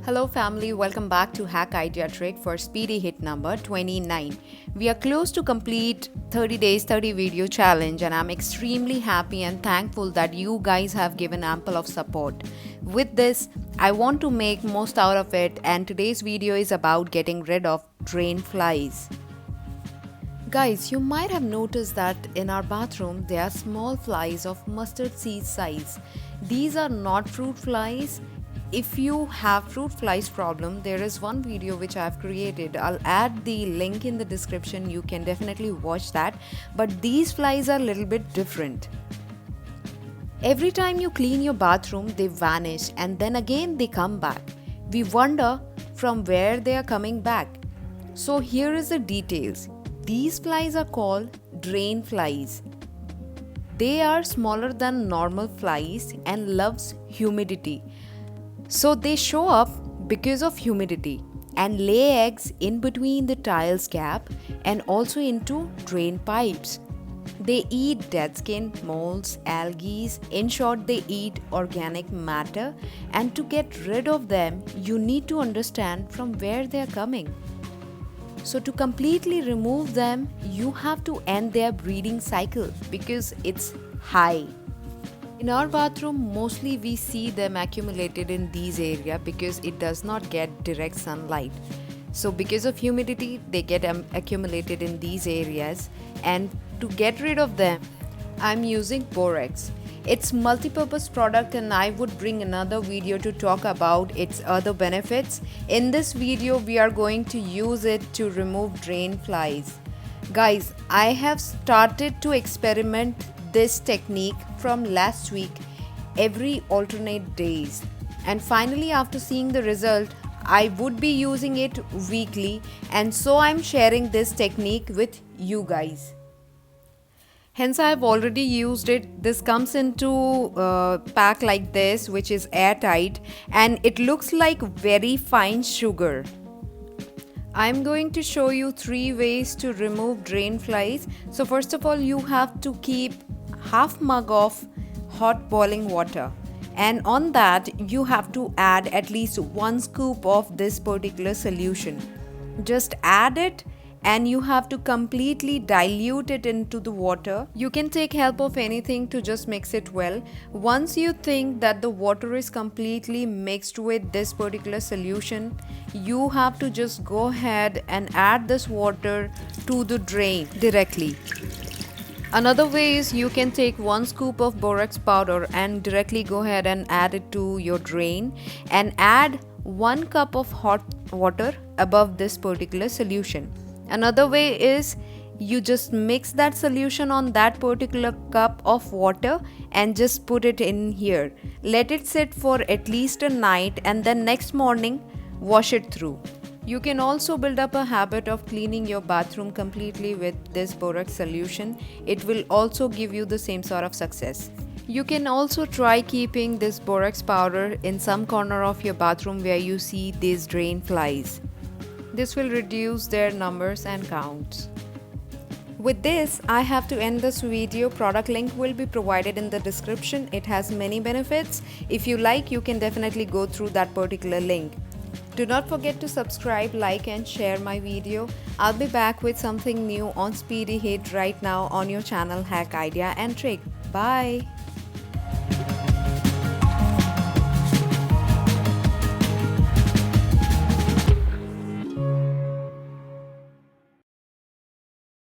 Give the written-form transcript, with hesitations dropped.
Hello family, welcome back to Hack Idea Trick for Speedy Hit number 29. We are close to complete 30 days 30 video challenge and I'm extremely happy and thankful that you guys have given ample of support. With this, I want to make most out of it and today's video is about getting rid of drain flies. Guys, you might have noticed that in our bathroom there are small flies of mustard seed size. These are not fruit flies. If you have fruit flies problem, there is one video which I have created. I'll add the link in the description. You can definitely watch that. But these flies are a little bit different. Every time you clean your bathroom, they vanish and then again they come back. We wonder from where they are coming back. So here is the details. These flies are called drain flies. They are smaller than normal flies and loves humidity. So they show up because of humidity and lay eggs in between the tiles gap and also into drain pipes. They eat dead skin, molds, algae. In short, they eat organic matter, and to get rid of them, you need to understand from where they are coming. So to completely remove them, you have to end their breeding cycle because it's high. In our bathroom, mostly we see them accumulated in these areas because it does not get direct sunlight. So because of humidity, they get accumulated in these areas, and to get rid of them, I'm using borax. It's multi-purpose product and I would bring another video to talk about its other benefits. In this video, we are going to use it to remove drain flies. Guys, I have started to experiment this technique from last week every alternate days, and finally after seeing the result I would be using it weekly, and so I'm sharing this technique with you guys. Hence I've already used it. This comes into a pack like this which is airtight and it looks like very fine sugar. I'm going to show you 3 ways to remove drain flies. So first of all, you have to keep half mug of hot boiling water, and on that you have to add at least 1 scoop of this particular solution. Just add it and you have to completely dilute it into the water. You can take help of anything to just mix it well. Once you think that the water is completely mixed with this particular solution, you have to just go ahead and add this water to the drain directly. Another way is you can take 1 scoop of borax powder and directly go ahead and add it to your drain and add 1 cup of hot water above this particular solution. Another way is you just mix that solution on that particular cup of water and just put it in here. Let it sit for at least a night and then next morning wash it through. You can also build up a habit of cleaning your bathroom completely with this borax solution. It will also give you the same sort of success. You can also try keeping this borax powder in some corner of your bathroom where you see these drain flies. This will reduce their numbers and counts. With this, I have to end this video. Product link will be provided in the description. It has many benefits. If you like, you can definitely go through that particular link. Do not forget to subscribe, like and share my video. I'll be back with something new on Speedy Hit right now on your channel Hack Idea and Trick. Bye!